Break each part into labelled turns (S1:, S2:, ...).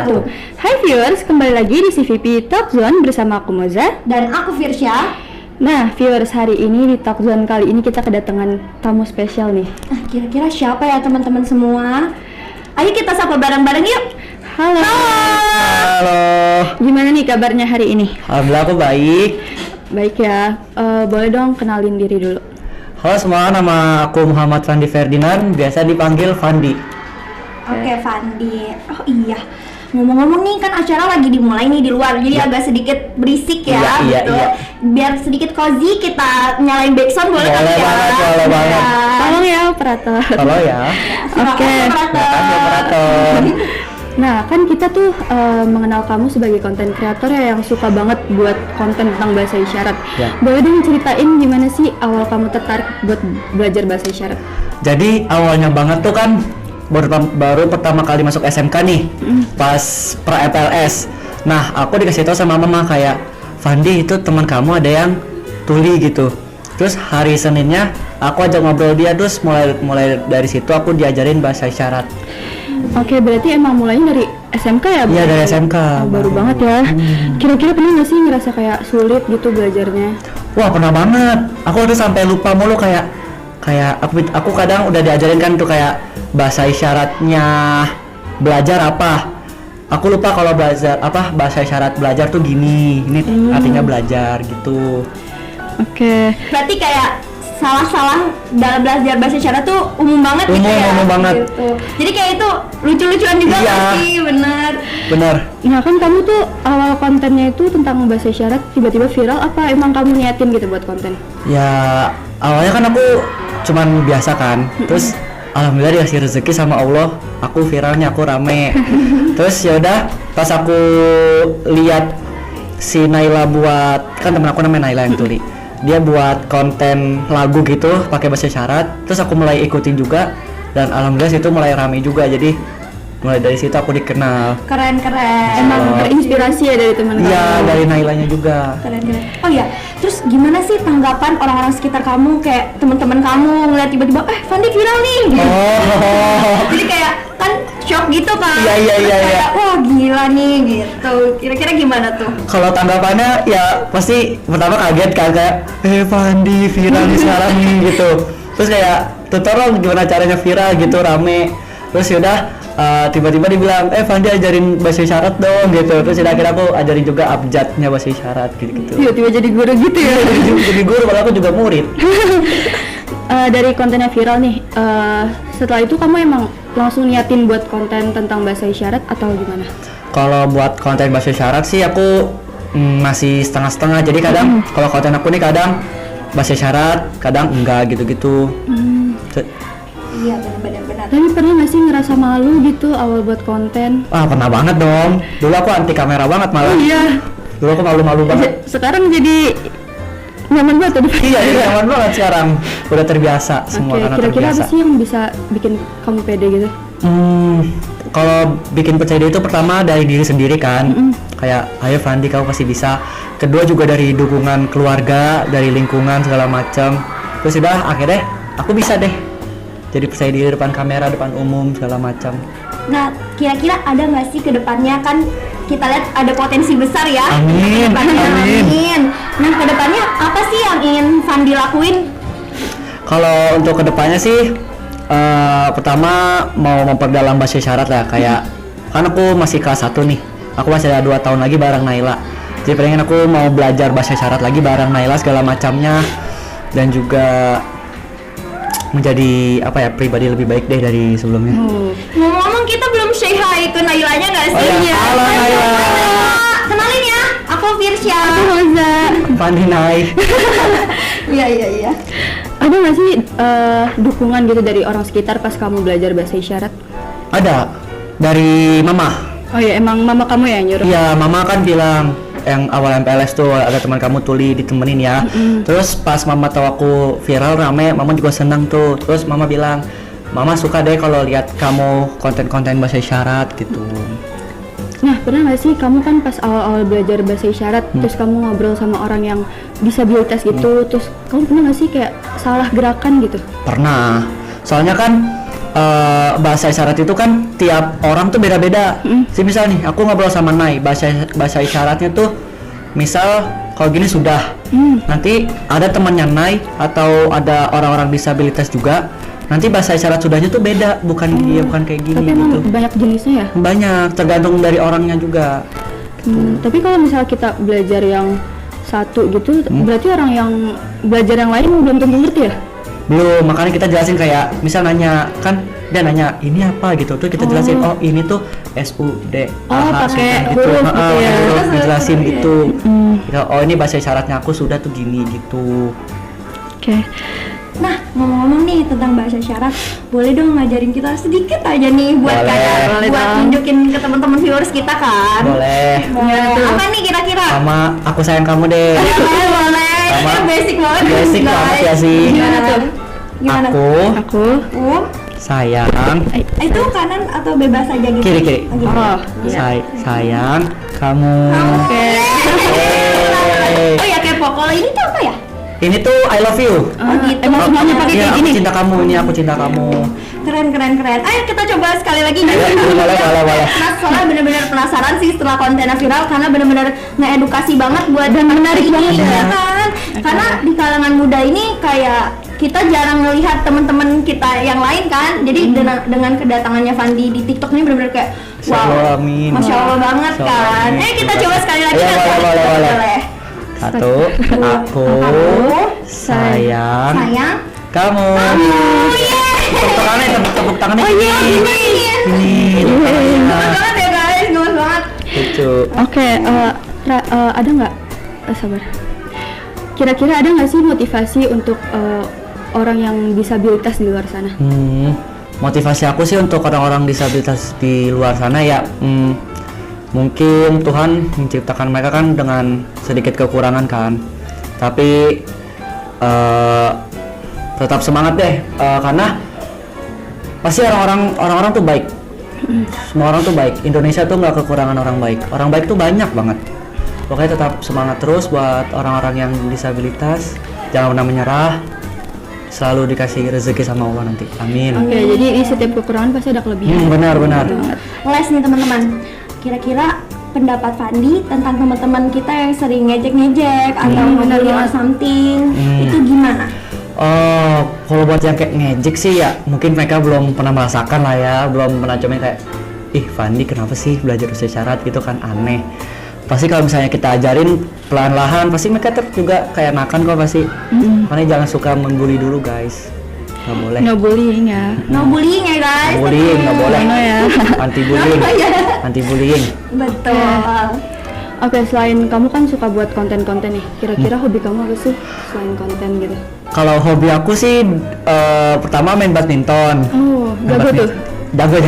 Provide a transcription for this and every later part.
S1: wabarakatuh. Hai viewers, kembali lagi di CVP Talk Zone bersama aku Moza
S2: dan aku Firsya.
S1: Nah viewers, hari ini di Talk Zone kali ini kita kedatangan tamu spesial nih.
S2: Kira-kira siapa ya teman-teman semua? Ayo kita sapa bareng-bareng yuk.
S1: Halo.
S3: Halo.
S1: Gimana nih kabarnya hari ini?
S3: Alhamdulillah aku baik.
S1: Baik ya, boleh dong kenalin diri dulu.
S3: Halo semua, nama aku Muhammad Fandi Ferdinand, biasa dipanggil Fandi.
S2: Oke, Fandi. Oh iya, ngomong-ngomong nih kan acara lagi dimulai nih di luar, jadi agak sedikit berisik ya,
S3: Iya,
S2: gitu.
S3: iya.
S2: Biar sedikit cozy kita nyalain backsound boleh kali ya?
S3: Boleh banget.
S1: Tolong ya operator.
S3: Halo ya.
S1: Oke.
S3: Makasih operator.
S1: Nah kan kita tuh mengenal kamu sebagai konten kreator ya yang suka banget buat konten tentang bahasa isyarat.
S3: Ya.
S1: Boleh dong ceritain gimana sih awal kamu tertarik buat belajar bahasa isyarat?
S3: Jadi awalnya banget tuh kan baru pertama kali masuk SMK nih, pas pra FLS. Nah aku dikasih tahu sama mama kayak, Fandi itu teman kamu ada yang tuli gitu. Terus hari Seninnya aku ajak ngobrol dia, terus mulai dari situ aku diajarin bahasa isyarat.
S1: Oke, berarti emang mulainya dari SMK ya?
S3: Iya, dari SMK.
S1: Baru banget ya. Kira-kira pernah nggak sih ngerasa kayak sulit gitu belajarnya?
S3: Wah pernah banget. Aku tuh sampai lupa mulu kayak aku kadang udah diajarin kan tuh kayak bahasa isyaratnya belajar apa. Aku lupa kalau belajar apa bahasa isyarat belajar tuh gini. Ini artinya belajar gitu.
S1: Oke.
S2: Berarti kayak salah-salah dalam belajar bahasa isyarat tuh umum banget gitu ya?
S3: Umum banget.
S2: Gitu. Jadi kayak itu lucu-lucuan juga
S3: Iya.
S2: nggak sih?
S3: Bener.
S1: Nah kan kamu tuh awal kontennya itu tentang bahasa isyarat tiba-tiba viral, apa emang kamu niatin gitu buat konten?
S3: Ya awalnya kan aku cuman biasa kan. Terus alhamdulillah dikasih rezeki sama Allah, aku viralnya, aku rame. Terus yaudah pas aku lihat si Naila buat, kan temen aku namanya Naila yang tuli, dia buat konten lagu gitu pakai bahasa isyarat, terus aku mulai ikutin juga dan alhamdulillah situ mulai rame juga, jadi mulai dari situ aku dikenal.
S2: Keren-keren.
S1: Emang terinspirasi ya dari teman kamu?
S3: Iya, dari Nailanya juga.
S2: Keren-keren. Oh ya, terus gimana sih tanggapan orang-orang sekitar kamu, kayak teman-teman kamu ngeliat tiba-tiba, Fandi viral nih.
S3: Oh.
S2: Jadi kayak kan shock gitu kan?
S3: Iya.
S2: Kayak, wah gila nih gitu. Kira-kira gimana tuh?
S3: Kalau tanggapannya ya pasti pertama kaget kan, kayak Fandi viral nih sekarang nih gitu. Terus kayak tutorial gimana caranya viral gitu, rame. Terus yaudah tiba-tiba dibilang Fandi ajarin bahasa isyarat dong gitu. Terus akhirnya aku ajarin juga abjadnya bahasa isyarat gitu.
S1: Tiba-tiba jadi guru gitu ya?
S3: Jadi guru, padahal aku juga murid.
S1: Dari kontennya viral nih, setelah itu kamu emang langsung niatin buat konten tentang bahasa isyarat atau gimana?
S3: Kalau buat konten bahasa isyarat sih aku masih setengah-setengah. Jadi kadang kalau konten aku nih kadang bahasa isyarat, kadang enggak gitu-gitu.
S2: Iya benar-benar.
S1: Tapi pernah nggak sih ngerasa malu gitu awal buat konten?
S3: Pernah banget dong. Dulu aku anti kamera banget malah.
S1: Iya.
S3: Dulu aku malu-malu banget.
S1: Sekarang jadi nyaman banget tuh.
S3: Iya, nyaman banget sekarang. Udah terbiasa semua karena
S1: Kira-kira
S3: terbiasa.
S1: apa sih yang bisa bikin kamu pede gitu?
S3: Kalau bikin percaya diri itu pertama dari diri sendiri kan. Kayak, ayo Fandi kamu pasti bisa. Kedua juga dari dukungan keluarga, dari lingkungan segala macam. Terus udah akhirnya aku bisa deh. Jadi percaya diri depan kamera, depan umum segala macam.
S2: Nah, kira-kira ada nggak sih kedepannya, kan kita lihat ada potensi besar ya?
S3: Amin.
S2: Amin. Nah, kedepannya apa sih yang ingin Fandi lakuin?
S3: Kalau untuk kedepannya sih, pertama mau memperdalam bahasa isyarat lah. Kayak, kan aku masih kelas 1 nih. Aku masih ada 2 tahun lagi bareng Naila. Jadi pengen aku mau belajar bahasa isyarat lagi bareng Naila segala macamnya. Dan juga menjadi pribadi lebih baik deh dari sebelumnya.
S2: Ngomong-ngomong kita belum say hi ke Nailanya nggak sih?
S3: Oh iya, halo Naila.
S2: Kenalin ya, aku Firsya.
S1: Aku Moza.
S3: Fandi Nai.
S2: Iya.
S1: Ada nggak sih dukungan gitu dari orang sekitar pas kamu belajar bahasa isyarat?
S3: Ada dari mama.
S1: Oh ya, emang mama kamu ya yang nyuruh?
S3: Iya, mama kan bilang yang awal MPLS tuh ada teman kamu tuli ditemenin ya. Terus pas mama tahu aku viral rame, mama juga senang tuh. Terus mama bilang, mama suka deh kalau lihat kamu konten-konten bahasa isyarat gitu.
S1: Nah, pernah nggak sih kamu kan pas awal-awal belajar bahasa isyarat, terus kamu ngobrol sama orang yang disabilitas gitu, terus kamu pernah nggak sih kayak salah gerakan gitu?
S3: Pernah. Soalnya kan bahasa isyarat itu kan tiap orang tuh beda-beda. Misal nih, aku ngobrol sama Nay, bahasa isyaratnya tuh misal kalau gini sudah. Nanti ada temannya Nay atau ada orang-orang disabilitas juga. Nanti bahasa isyarat sudahnya tuh beda, bukan kayak gini
S1: Tapi
S3: gitu.
S1: emang banyak jenisnya ya?
S3: Banyak, tergantung dari orangnya juga.
S1: Tapi kalau misalnya kita belajar yang satu gitu, berarti orang yang belajar yang lain belum tentu ngerti ya?
S3: Belum, makanya kita jelasin kayak misal nanya kan, dia nanya ini apa gitu, tuh kita jelasin oh ini tuh SUD
S1: pakai huruf gitu ya.
S3: huruf dijelasin gitu. Oh ini bahasa isyaratnya aku sudah tuh gini gitu.
S1: Oke.
S2: Nah, ngomong-ngomong nih tentang bahasa isyarat, boleh dong ngajarin kita sedikit aja nih buat
S3: Boleh.
S2: kayak
S1: Boleh
S2: buat
S1: dong.
S2: tunjukin ke teman-teman viewers kita kan.
S3: Boleh.
S2: Boleh. Apa nih kira-kira?
S3: Sama aku sayang kamu deh.
S2: Boleh, boleh.
S3: Sama.
S2: Itu basic banget.
S3: Basic
S2: guys.
S3: banget ya sih.
S2: Gimana tuh? Gimana?
S3: Aku
S1: Aku
S3: sayang
S2: Itu kanan atau bebas aja gitu?
S3: kiri.
S2: Oh, gitu.
S1: Oh, iya.
S3: Sayang kamu.
S2: Oke.
S3: Yeay.
S2: Oh ya kepo. Kalau ini tuh apa ya?
S3: Ini tuh I love you.
S2: gitu.
S1: Emang semuanya pakai
S3: Iya,
S1: kayak
S3: aku
S1: gini?
S3: cinta kamu, ini aku cinta kamu.
S2: Keren. Ayo kita coba sekali lagi.
S3: Boleh.
S2: Nah, soalnya bener-bener penasaran sih setelah kontennya viral karena bener-bener ngeedukasi banget buat menarik banget ya kan. Karena di kalangan muda ini kayak kita jarang melihat teman-teman kita yang lain kan. Jadi dengan kedatangannya Fandi di TikTok ini bener-bener kayak wow,
S3: Amin.
S2: Masya Allah banget
S3: Masya Allah,
S2: kan.
S3: amin.
S2: Kita coba sekali lagi.
S3: Iya,
S2: kan?
S3: boleh. Satu, aku sayang
S2: Sayang
S3: kamu. Tepuk tangannya, tepuk tangannya.
S2: Oh iya,
S3: Ini.
S2: gemes banget ya guys, gemes banget.
S3: Lucu.
S1: Oke, ada nggak? Sabar. Kira-kira ada nggak sih motivasi untuk orang yang disabilitas di luar sana?
S3: Motivasi aku sih untuk orang-orang disabilitas di luar sana ya, mungkin Tuhan menciptakan mereka kan dengan sedikit kekurangan kan, tapi tetap semangat deh, karena pasti orang-orang tuh baik. Semua orang tuh baik. Indonesia tuh nggak kekurangan orang baik tuh banyak banget. Pokoknya tetap semangat terus buat orang-orang yang disabilitas, jangan pernah menyerah, selalu dikasih rezeki sama Allah nanti, amin.
S1: Oke, jadi di setiap kekurangan pasti ada kelebihan.
S3: Benar.
S2: Les nih teman-teman, kira-kira pendapat Fandi tentang teman-teman kita yang sering ngejek-ngejek atau ngebully or something itu gimana?
S3: Oh, kalau buat yang kayak ngejek sih ya, mungkin mereka belum pernah merasakan lah ya, belum pernah cobain kayak, ih Fandi kenapa sih belajar bahasa isyarat gitu kan, aneh. Pasti kalau misalnya kita ajarin pelan-lahan, pasti mereka juga kayak nakan kok pasti. Makanya jangan suka membuli dulu guys, nggak boleh.
S1: No bullying ya.
S2: No bullying ya guys.
S3: Bullying nggak boleh.
S1: No ya.
S3: Anti bullying.
S2: Betul.
S1: Oke, selain kamu kan suka buat konten-konten nih, kira-kira hobi kamu apa sih selain konten gitu?
S3: Kalau hobi aku sih pertama main badminton.
S1: Oh, jago tuh.
S3: Jago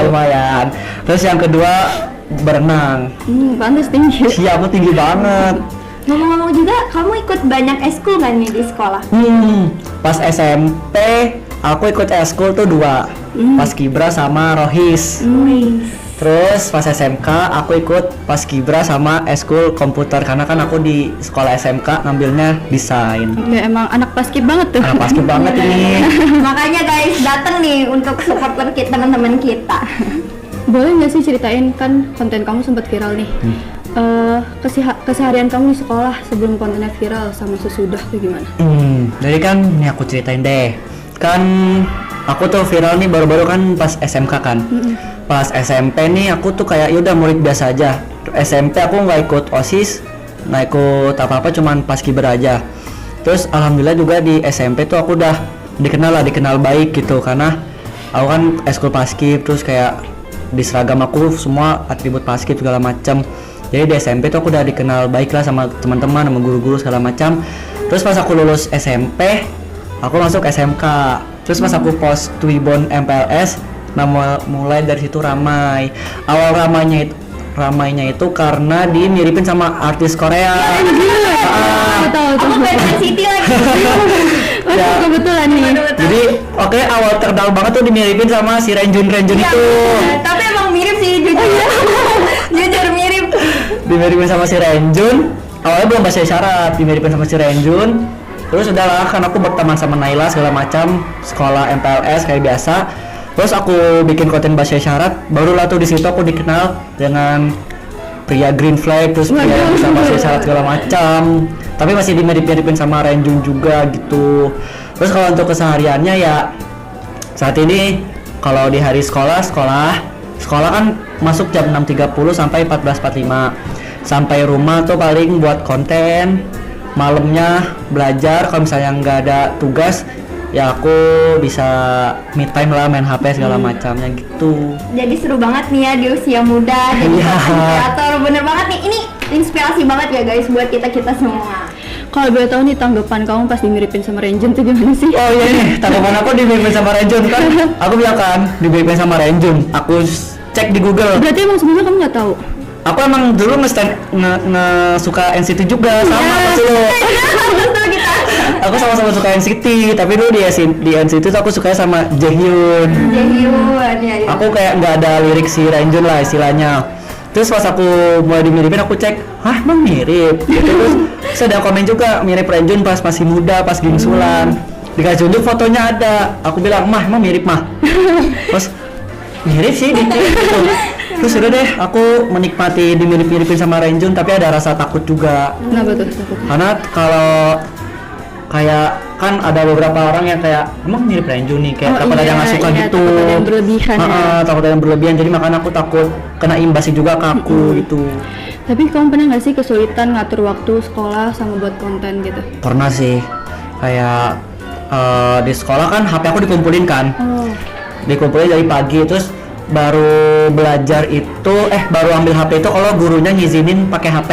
S3: lumayan. Terus yang kedua berenang.
S1: Pantes tinggi.
S3: Iya, aku tinggi banget.
S2: Ngomong-ngomong juga, kamu ikut banyak eskul kan nih di sekolah?
S3: Pas SMP aku ikut eskul tuh 2. Pas Kibra sama Rohis. Terus pas SMK aku ikut pas Kibra sama eskul komputer karena kan aku di sekolah SMK ngambilnya desain.
S1: Oke, emang anak basket banget tuh.
S3: Anak basket banget ini.
S2: Makanya guys, dateng nih untuk support teman-teman kita.
S1: Boleh nggak sih ceritain, kan konten kamu sempat viral nih. Keseharian kamu di sekolah sebelum kontennya viral sama sesudah tuh gimana?
S3: Jadi kan nih aku ceritain deh. Kan aku tuh viral nih baru-baru kan pas SMK kan. Pas SMP nih aku tuh kayak yaudah murid biasa aja. SMP aku nggak ikut OSIS, nggak ikut apa-apa, cuman pas Kibra aja. Terus alhamdulillah juga di SMP tuh aku udah dikenal baik gitu, karena aku kan eskul paskib, terus kayak di seragam aku semua atribut paskib segala macam. Jadi di SMP tuh aku udah dikenal baik lah sama teman-teman, sama guru-guru segala macam. Terus pas aku lulus SMP, aku masuk SMK. Terus pas aku post Twibbon MPLS, mulai dari situ ramai. Awal ramainya itu karena dimiripin sama artis Korea.
S2: Aku Batman City lagi.
S3: Ya.
S1: Kebetulan nih.
S3: Jadi oke, awal terkenal banget tuh dimiripin sama si Renjun itu.
S2: Tapi emang mirip sih jujur. Jujur mirip.
S3: Dimiripin sama si Renjun. Awalnya belum bahasa isyarat, dimiripin sama si Renjun. Terus udahlah, kan aku berteman sama Naila segala macam, sekolah MPLS kayak biasa. Terus aku bikin konten bahasa isyarat, barulah tuh di situ aku dikenal dengan pria green flag, terus pria yang bisa bahasa isyarat segala macam. Tapi masih dimirip-miripin sama Renjun juga gitu. Terus kalau untuk kesehariannya ya saat ini kalau di hari sekolah kan masuk jam 6.30 sampai 14.45. Sampai rumah tuh paling buat konten, malamnya belajar. Kalau misalnya nggak ada tugas ya aku bisa me time lah, main HP segala macamnya gitu.
S2: Jadi seru banget nih ya di usia muda jadi
S3: Iya.
S2: content creator. Bener banget nih, ini inspirasi banget ya guys buat kita semua.
S1: Kalau boleh tahu nih tanggapan kamu pas dimiripin sama Renjun tuh gimana sih?
S3: Oh iya nih, tanggapan aku dimiripin sama Renjun kan. Aku bilang kan dimiripin sama Renjun. Aku cek di Google.
S1: Berarti emang sebelumnya kamu nggak tahu?
S3: Aku emang dulu suka NCT juga sama pas dulu.
S2: Betul kita.
S3: Aku sama-sama suka NCT, tapi dulu di NCT tuh aku suka sama Jaehyun.
S2: Jaehyun ya.
S3: Aku kayak nggak ada lirik si Renjun lah istilahnya. Terus pas aku mulai dimiripin aku cek, hah emang mirip? Gitu. Terus ada komen juga mirip Renjun pas masih muda, pas gingsulan. Dikasih tunjuk fotonya ada. Aku bilang, mah emang mirip mah. Terus mirip sih dikit gitu. Terus udah deh, aku menikmati dimirip-miripin sama Renjun, tapi ada rasa takut juga.
S1: Kenapa tuh takut?
S3: Karena kalau kayak kan ada beberapa orang yang kayak emang mirip Renjun nih, kayak takut ada yang nggak suka gitu.
S1: Takut ada yang berlebihan ya.
S3: Takut ada yang berlebihan, jadi makanya aku takut kena imbasnya juga ke aku gitu.
S1: Tapi kamu pernah nggak sih kesulitan ngatur waktu sekolah sama buat konten gitu?
S3: Pernah sih, kayak di sekolah kan HP aku dikumpulin kan,
S1: Oh.
S3: dikumpulin dari pagi, terus baru belajar itu baru ambil HP itu kalau gurunya ngizinin pakai HP.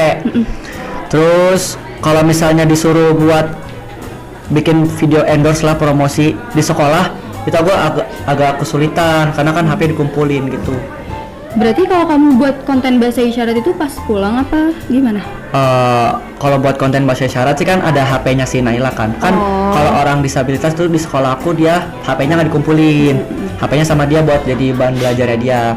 S3: Terus kalau misalnya disuruh buat bikin video endorse lah, promosi di sekolah, itu aku agak kesulitan karena kan HP dikumpulin gitu.
S1: Berarti kalau kamu buat konten bahasa isyarat itu pas pulang apa gimana?
S3: Kalau buat konten bahasa isyarat sih kan ada HP-nya si Naila kan. Kalau orang disabilitas tuh di sekolah aku dia HP-nya nggak dikumpulin. HP-nya sama dia buat jadi bahan belajarnya dia.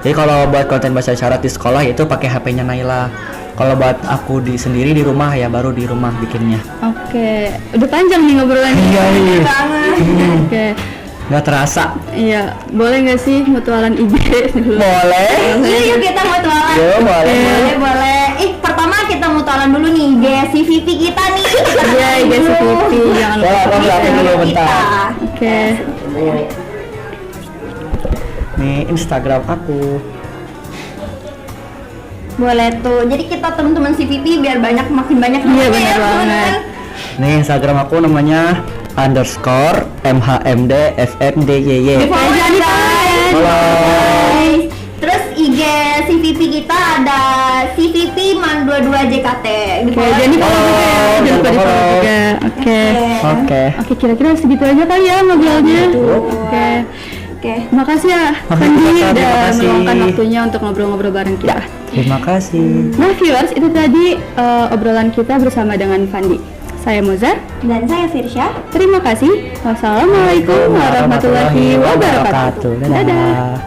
S3: Jadi kalau buat konten bahasa isyarat di sekolah itu pakai HP-nya Naila. Kalau buat aku sendiri di rumah ya baru di rumah bikinnya.
S1: Oke, udah panjang nih ngobrolannya.
S3: Iya.
S2: Banget.
S1: Oke,
S3: Nggak terasa.
S1: iya, boleh nggak sih mutualan IG dulu?
S3: Boleh.
S2: Yuk kita mutualan.
S3: Yo, boleh.
S2: Boleh. Pertama kita mutualan dulu nih CVP kita nih.
S1: Iya, IG CVP, jangan lupa.
S3: Aku belakang dulu bentar.
S1: Oke,
S3: Nih Instagram aku.
S2: Boleh tuh. Jadi kita teman-teman CVP biar makin banyak.
S1: Iya,
S2: namanya
S1: benar
S2: ya,
S1: banget.
S2: teman-teman.
S3: Nih Instagram aku namanya _MHMDFMDYY.
S2: Jangan lupa.
S3: Halo.
S2: Guys. Terus IG CVP kita ada CVP Man 22 JKT.
S1: oke, jangan lupa juga ya, jangan lupa di follow juga. Oke,
S3: Oke.
S1: oke, kira-kira segitu aja kali ya ngobrolnya. Oke,
S2: Oke.
S1: makasih ya
S3: Makasih,
S1: Fandi
S3: Kak,
S1: udah
S3: terima kasih.
S1: meluangkan waktunya untuk ngobrol-ngobrol bareng kita.
S3: Terima kasih.
S1: Nah viewers, itu tadi obrolan kita bersama dengan Fandi. Saya Moza,
S2: Dan saya Firsya.
S1: terima kasih. Wassalamualaikum warahmatullahi wabarakatuh.
S3: Dadah.